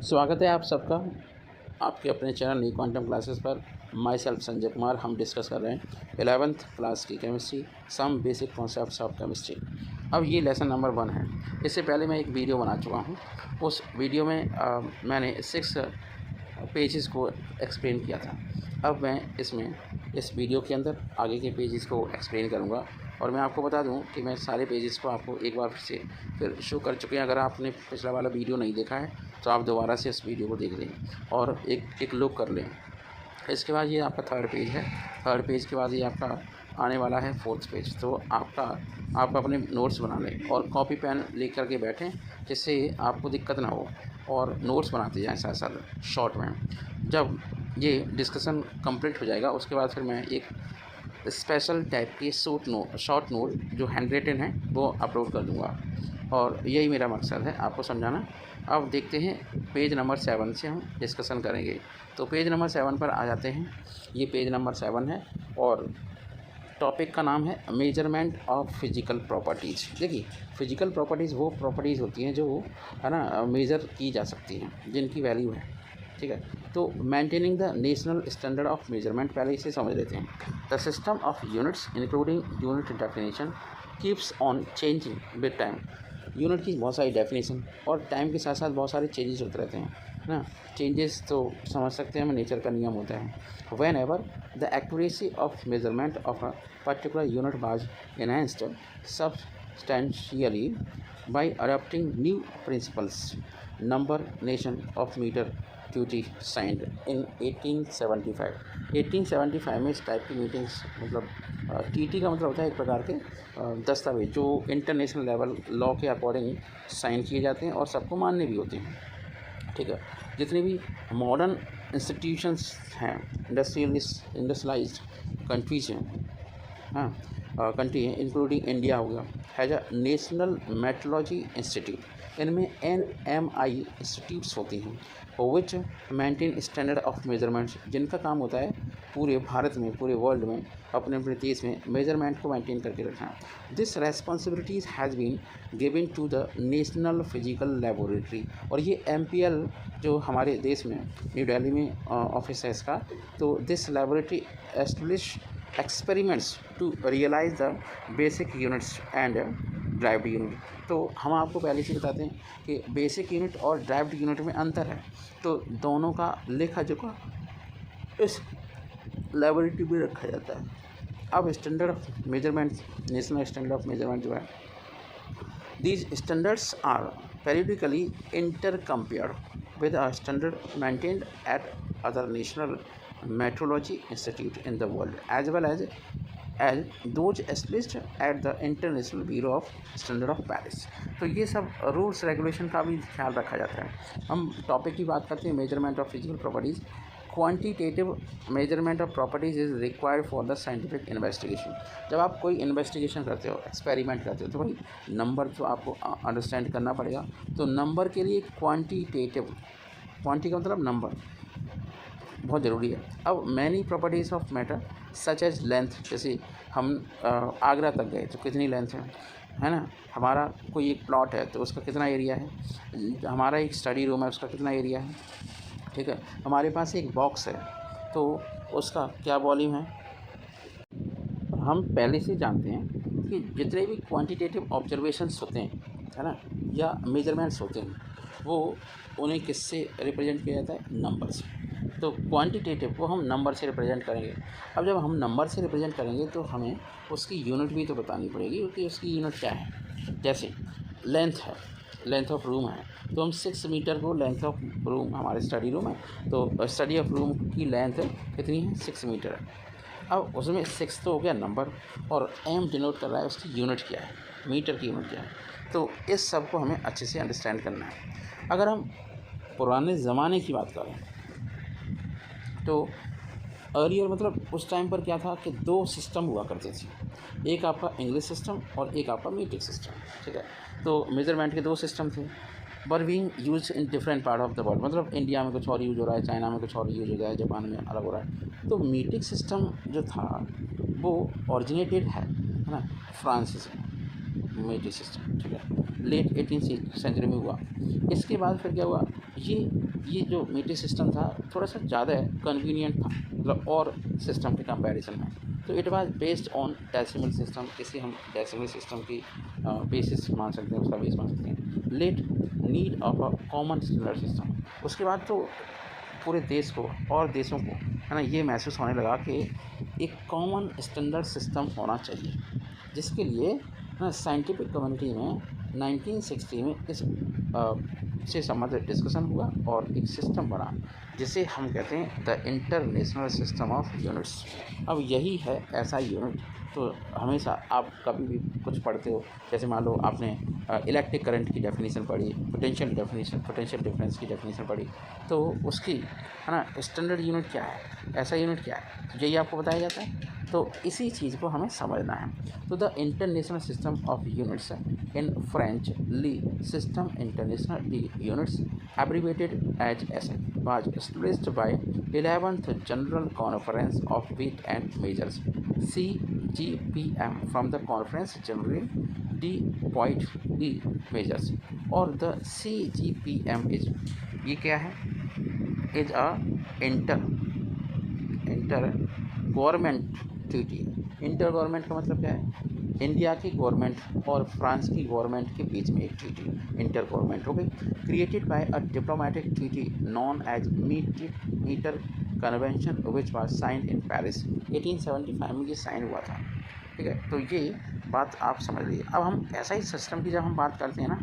स्वागत है आप सबका आपके अपने चैनल न्यू क्वांटम क्लासेस पर। Myself Sanjay Kumar. हम डिस्कस कर रहे हैं 11th क्लास की chemistry, some basic concepts of chemistry. अब ये लेसन नंबर 1 है। इससे पहले मैं एक वीडियो बना चुका हूँ। उस वीडियो में मैंने 6 पेजेस को एक्सप्लेन किया था। अब मैं इस वीडियो के अंदर आगे के पेजेस को एक्सप्लेन करूँगा। और मैं आपको बता दूं कि मैं सारे पेजेस को आपको एक बार फिर शो कर चुके हैं। अगर आपने पिछला वाला वीडियो नहीं देखा है तो आप दोबारा से इस वीडियो को देख लें और एक लुक कर लें। इसके बाद ये आपका 3rd पेज है। 3rd पेज के बाद ये आपका आने वाला है 4th पेज। तो आप अपने नोट्स बना लें और कॉपी पेन लेकर के बैठें, जिससे आपको दिक्कत ना हो, और नोट्स बनाते जाएँ साथ साथ शॉर्ट में। जब ये डिस्कशन कंप्लीट हो जाएगा उसके बाद फिर मैं एक स्पेशल टाइप की शॉर्ट नोट जो हैंड रिटन है वो अपलोड कर दूंगा, और यही मेरा मकसद है आपको समझाना। अब देखते हैं पेज नंबर 7 से हम डिस्कशन करेंगे। तो पेज नंबर 7 पर आ जाते हैं। ये पेज नंबर 7 है और टॉपिक का नाम है मेजरमेंट ऑफ फिजिकल प्रॉपर्टीज़। देखिए, फिजिकल प्रॉपर्टीज़ वो प्रॉपर्टीज़ होती हैं जो है ना मेज़र की जा सकती हैं, जिनकी वैल्यू है। ठीक है, तो maintaining the national standard of measurement, पहले इसे समझ लेते हैं। The system of units including unit definition keeps on changing with time. Unit की बहुत सारी डेफिनेशन और टाइम के साथ साथ बहुत सारे चेंजेस होते रहते हैं, है ना। चेंजेस तो समझ सकते हैं, हमें नेचर का नियम होता है। Whenever the accuracy of measurement of a particular unit was enhanced substantially by adopting new principles, number nation of metre ट्यूटी साइंड इन 1875। 1875 में इस टाइप की मीटिंग्स, मतलब टीटी का मतलब होता है एक प्रकार के दस्तावेज जो इंटरनेशनल लेवल लॉ के अकॉर्डिंग साइन किए जाते हैं और सबको मान्य भी होते हैं। ठीक है, जितने भी मॉडर्न इंस्टीट्यूशंस हैं, इंडस्ट्रियलाइज्ड कंट्रीज हैं, हाँ कंट्री है, इंक्लूडिंग इंडिया हो गया, has a national metrology institute. इनमें NMI इंस्टीट्यूट्स होती हैं विच मेंटेन स्टैंडर्ड ऑफ मेजरमेंट्स, जिनका काम होता है पूरे भारत में, पूरे वर्ल्ड में, अपने अपने देश में मेजरमेंट को मेंटेन करके रखना। This responsibilities has been given to the national physical laboratory. और ये MPL जो हमारे देश में न्यू दिल्ली में ऑफिस है इसका, तो this laboratory establish experiments to realise the basic units and derived unit. तो हम आपको पहले से बताते हैं कि बेसिक यूनिट और ड्राइव्ड यूनिट में अंतर है, तो दोनों का लेखा जोखा इस लेबोरेटरी में रखा जाता है। अब standard of measurement, national standard of measurement जो है, these standards are periodically intercompared with a standard maintained at other national metrology institute in the world, as well as those established at the International Bureau of Standard of Paris। तो ये सब rules regulation का भी ख्याल रखा जाता है। हम टॉपिक की बात करते हैं, measurement of physical properties. Quantitative measurement of properties is required for the scientific investigation. जब आप कोई इन्वेस्टिगेशन करते हो, एक्सपेरिमेंट करते हो, तो भाई नंबर तो आपको अंडरस्टैंड करना पड़ेगा। तो नंबर के लिए क्वांटिटेटिव, क्वांटी का मतलब नंबर, बहुत ज़रूरी है। अब many properties of matter such as length, जैसे हम आगरा तक गए तो कितनी लेंथ है ना। हमारा कोई एक प्लॉट है तो उसका कितना एरिया है, हमारा एक स्टडी रूम है उसका कितना एरिया है। ठीक है, हमारे पास एक बॉक्स है तो उसका क्या वॉल्यूम है। हम पहले से जानते हैं कि जितने भी क्वांटिटेटिव ऑब्जर्वेशंस होते हैं, है ना, या मेजरमेंट्स होते हैं, वो उन्हें किससे रिप्रेजेंट किया जाता है, नंबर से। तो क्वांटिटेटिव को हम नंबर से रिप्रेजेंट करेंगे। अब जब हम नंबर से रिप्रेजेंट करेंगे तो हमें उसकी यूनिट भी तो बतानी पड़ेगी कि उसकी यूनिट क्या है। जैसे लेंथ है, लेंथ ऑफ रूम है, तो हम 6 मीटर को लेंथ ऑफ रूम, हमारे स्टडी रूम है तो स्टडी ऑफ रूम की लेंथ कितनी है, 6 मीटर है। अब उसमें 6 तो हो गया नंबर, और M डिनोट कर रहा है उसकी यूनिट क्या है, मीटर की यूनिट क्या है। तो इस सब को हमें अच्छे से अंडरस्टैंड करना है। अगर हम पुराने ज़माने की बात करें तो अर्लियर, मतलब उस टाइम पर क्या था कि 2 सिस्टम हुआ करते थे, एक आपका इंग्लिश सिस्टम और एक आपका मीट्रिक सिस्टम। ठीक है, तो मेजरमेंट के 2 सिस्टम थे, were being use in different part of the world. मतलब इंडिया में कुछ और यूज हो रहा है, चाइना में कुछ और यूज हो रहा है, जापान में अलग हो रहा है। तो मीट्रिक सिस्टम जो था वो ऑरिजिनेटेड है ना, फ्रांस से, मीट्रिक सिस्टम। ठीक है, लेट 18th सेंचुरी में हुआ। इसके बाद फिर क्या हुआ, ये जो मीट्रिक सिस्टम था थोड़ा सा ज़्यादा कन्वीनियंट था मतलब और सिस्टम के कंपैरिजन में। तो it was based on decimal system, इसे हम डेसिमल सिस्टम की बेसिस मान सकते हैं, उसका बेस मान सकते हैं। Let need of a common standard system, उसके बाद तो पूरे देश को और देशों को है ना ये महसूस होने लगा कि एक कॉमन स्टैंडर्ड सिस्टम होना चाहिए, जिसके लिए साइंटिफिक कम्युनिटी में 1960 में इस से संबंधित डिस्कशन हुआ और एक सिस्टम बना जिसे हम कहते हैं the international system of units. अब यही है ऐसा यूनिट। तो हमेशा आप कभी भी कुछ पढ़ते हो, जैसे मान लो आपने इलेक्ट्रिक करंट की डेफिनेशन पढ़ी, पोटेंशियल डिफरेंस की डेफिनेशन पढ़ी, तो उसकी है ना स्टैंडर्ड यूनिट क्या है, ऐसा यूनिट क्या है, यही आपको बताया जाता है। तो इसी चीज़ को हमें समझना है। तो the international system of units in French le system international de units abbreviated as SI was established by 11th General Conference of Weight and Measures CGPM from the Conference General de Poids et Measures। और the CGPM is ये क्या है, is a inter government treaty. Inter government का मतलब क्या है, India की government और फ्रांस की गवर्नमेंट के बीच में एक ट्रीटी इंटर गवर्नमेंट हो गई, created by a diplomatic treaty known as metre convention which was signed in Paris 1875 में ये साइन हुआ था। ठीक है, तो ये बात आप समझ लीजिए। अब हम ऐसा ही सिस्टम की जब हम बात करते हैं ना,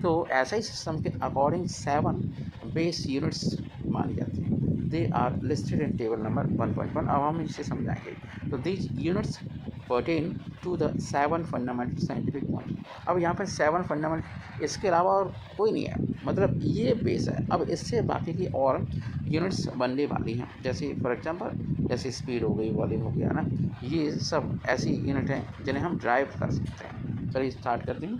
तो ऐसा ही सिस्टम के अकॉर्डिंग 7 बेस यूनिट्स मानी जाती हैं। They are listed in table number 1.1। अब हम इसे समझाएंगे। तो these units pertain to the 7 fundamental scientific point. अब यहाँ पर 7 फंडामेंटल, इसके अलावा और कोई नहीं है, मतलब ये बेस है। अब इससे बाकी की और यूनिट्स बनने वाली हैं, जैसे फॉर एग्जांपल जैसे स्पीड हो गई, वॉल्यूम हो गया ना, ये सब ऐसी यूनिट हैं जिन्हें हम ड्राइव कर सकते हैं। चलिए स्टार्ट करते हैं।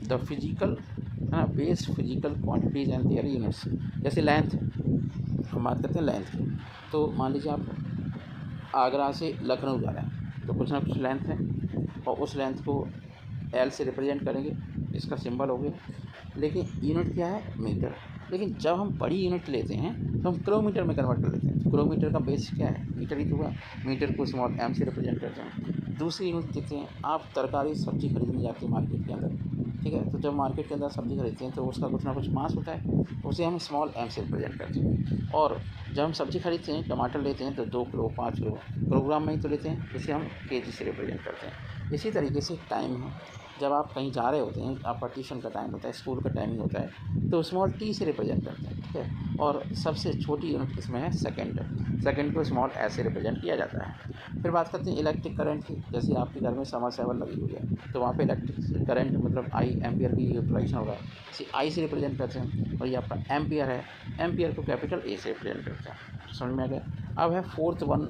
द फिजिकल है ना, base physical quantities and their units. जैसे लेंथ, हम बात करते हैं लेंथ की। तो मान लीजिए आप आगरा से लखनऊ जा रहे हैं, तो कुछ ना कुछ लेंथ है और उस लेंथ को एल से रिप्रेजेंट करेंगे, इसका सिंबल हो गया। लेकिन यूनिट क्या है, मीटर। लेकिन जब हम बड़ी यूनिट लेते हैं तो हम किलोमीटर में कन्वर्ट कर लेते हैं। तो किलोमीटर का बेस क्या है, मीटर ही तो हुआ। मीटर को स्मॉल एम से रिप्रेजेंट करते हैं। दूसरी यूनिट देखते हैं, आप तरकारी सब्जी खरीदने जाते हैं मार्केट के अंदर, ठीक है, तो जब मार्केट के अंदर सब्जी खरीदते हैं तो उसका कुछ ना कुछ मास होता है, उसे हम स्मॉल एम से रिप्रेजेंट करते हैं। और जब हम सब्जी खरीदते हैं, टमाटर लेते हैं तो 2 किलो 5 किलो किलोग्राम में ही तो लेते हैं, इसे हम केजी से रिप्रेजेंट करते हैं। इसी तरीके से टाइम है, जब आप कहीं जा रहे होते हैं, आपका ट्यूशन का टाइम होता है, स्कूल का टाइमिंग होता है, तो स्मॉल टी से रिप्रेजेंट करते हैं। ठीक है, और सबसे छोटी यूनिट इसमें है सेकंड। सेकंड को स्मॉल एस से रिप्रेजेंट किया जाता है। फिर बात करते हैं इलेक्ट्रिक करंट की। जैसे आपके घर में समरसेबल लगी हुई है, तो वहाँ पे इलेक्ट्रिक करंट मतलब आई एम्पियर की यूटिलाइजेशन होगा, इसे आई से रिप्रेजेंट करते हैं। और ये आपका एम्पियर है, एम्पियर को कैपिटल ए से रिप्रेजेंट करते हैं। समझ में आ गया। अब है fourth one,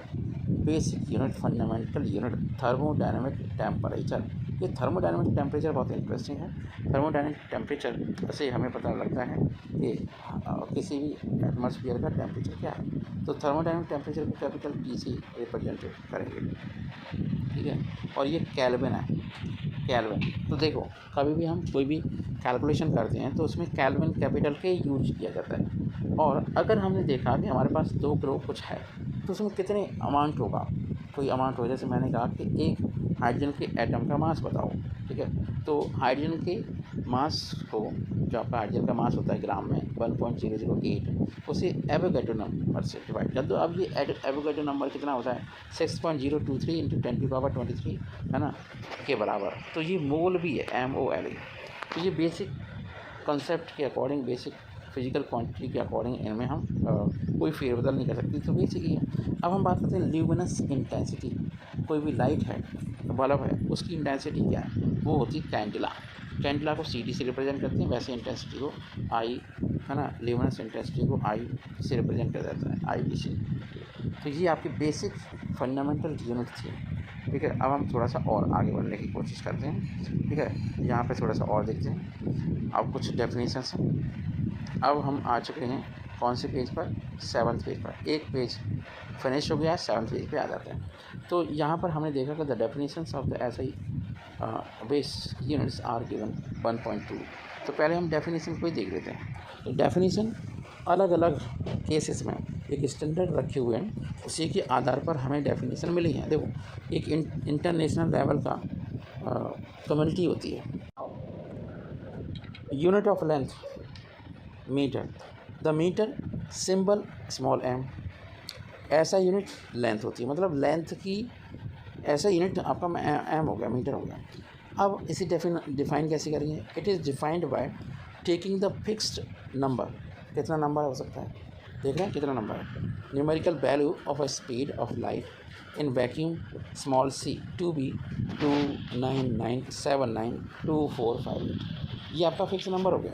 basic unit fundamental unit thermodynamic temperature. ये थर्मोडायनामिक टेम्परेचर बहुत इंटरेस्टिंग है। थर्मोडायनामिक टेम्परेचर से हमें पता लगता है कि किसी भी एटमॉस्फेयर का टेम्परेचर क्या है। तो थर्मोडायनामिक टेम्परेचर को कैपिटल टी से रिप्रेजेंट करेंगे। ठीक है, और ये केल्विन है, केल्विन। तो देखो कभी भी हम कोई भी कैलकुलेशन करते हैं तो उसमें केल्विन कैपिटल के यूज किया जाता है। और अगर हमने देखा कि हमारे पास 2 किलो कुछ है, तो उसमें कितने अमाउंट होगा, कोई अमाउंट हो, जैसे मैंने कहा कि एक हाइड्रोजन के एटम का मास बताओ। ठीक है, तो हाइड्रोजन के मास को, जो आपका हाइड्रोजन का मास होता है ग्राम में 1.008, उसे एवोगैड्रो नंबर से डिवाइड कर दो। अब ये एवोगैड्रो नंबर कितना होता है, 6.023 × 10⁻23 है ना, के बराबर। तो ये मोल भी है, MOL। तो ये बेसिक कॉन्सेप्ट के अकॉर्डिंग, बेसिक फिजिकल क्वांटिटी के अकॉर्डिंग इनमें हम कोई फेरबदल नहीं कर सकते। तो बेसिक ही है। अब हम बात करते हैं ल्यूमिनस इंटेंसिटी। कोई भी लाइट है, बल्ब है, उसकी इंटेंसिटी क्या है, वो होती है कैंडिला। कैंडिला को CD से रिप्रेजेंट करते हैं, वैसे इंटेंसिटी को I है ना, ल्यूमिनस इंटेंसिटी को I से रिप्रेजेंट कर जाता है, IBC। तो ये आपकी बेसिक फंडामेंटल यूनिट थी। ठीक है, अब हम थोड़ा सा और आगे बढ़ने की कोशिश करते हैं। ठीक है, यहाँ पे थोड़ा सा और देखते हैं। अब कुछ डेफिनेशंस हैं। अब हम आ चुके हैं कौन से पेज पर, 7th पेज पर। एक पेज फिनिश हो गया है, 7th पेज पे आ जाते हैं। तो यहाँ पर हमने देखा कि the definitions of the SI base units are given 1.2। तो पहले हम डेफिनेशन को ही देख लेते हैं। तो डेफिनेशन अलग अलग केसेस में एक स्टैंडर्ड रखे हुए हैं, उसी के आधार पर हमें डेफिनेशन मिली है। देखो एक इंटरनेशनल लेवल का कम्युनिटी होती है। Unit of length metre, the metre symbol small m, ऐसा यूनिट लेंथ होती है, मतलब लेंथ की ऐसा यूनिट आपका एम हो गया, मीटर हो गया। अब इसे डिफाइन कैसे करेंगे? It is defined by taking the fixed number. कितना नंबर हो सकता है, देख रहे हैं कितना नंबर है? Numerical value of a speed of light in vacuum small c to be 299792458, ये आपका फिक्स नंबर हो गया।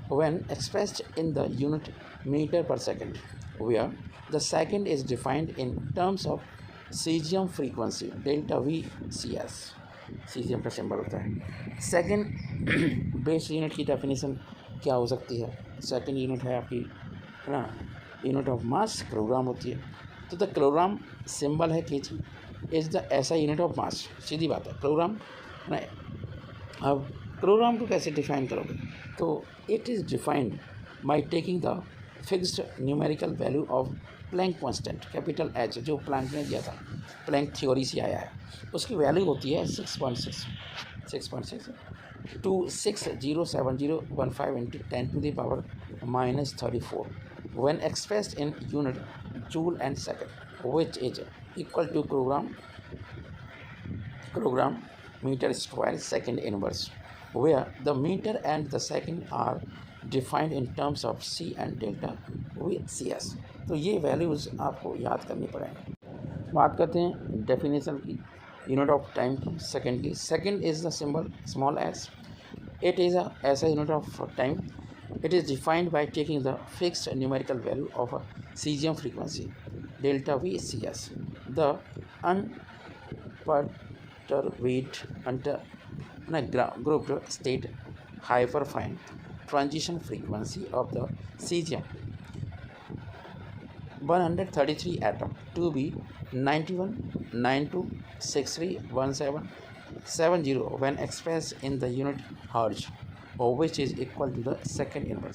when expressed in the unit meter per second, where the second is defined in terms of cesium frequency delta v cs, cesium का symbol होता है। Second base unit की definition क्या हो सकती है? सेकेंड यूनिट है आपकी, है ना, यूनिट ऑफ मास किलोग्राम होती है। तो द किलोग्राम सिंबल है केजी, इज द ऐसा यूनिट ऑफ मास, सीधी बात है किलोग्राम, है ना। अब किलोग्राम को कैसे डिफाइन करोगे? तो it is defined by taking the fixed numerical value of Planck constant capital H, जो प्लैंक ने दिया था, प्लैंक थ्योरी से आया है, उसकी वैल्यू होती है 6.6 to 607,015 into 10⁻⁻34 when expressed in unit joule and second, which is equal to kilogram meter square second inverse, where the meter and the second are defined in terms of c and delta with cs। तो ये values आपको याद करनी पड़ेंगी। बात करते हैं definition की, यूनिट ऑफ टाइम की, सेकेंड की। Second is the symbol small s, it is a ऐसा unit of time, it is defined by taking the fixed numerical value of a caesium frequency delta v c s, the unperturbed grouped state hyperfine transition frequency of the cesium 133 atom to be 9192631770 when expressed in the unit hertz, which is equal to the second inverse।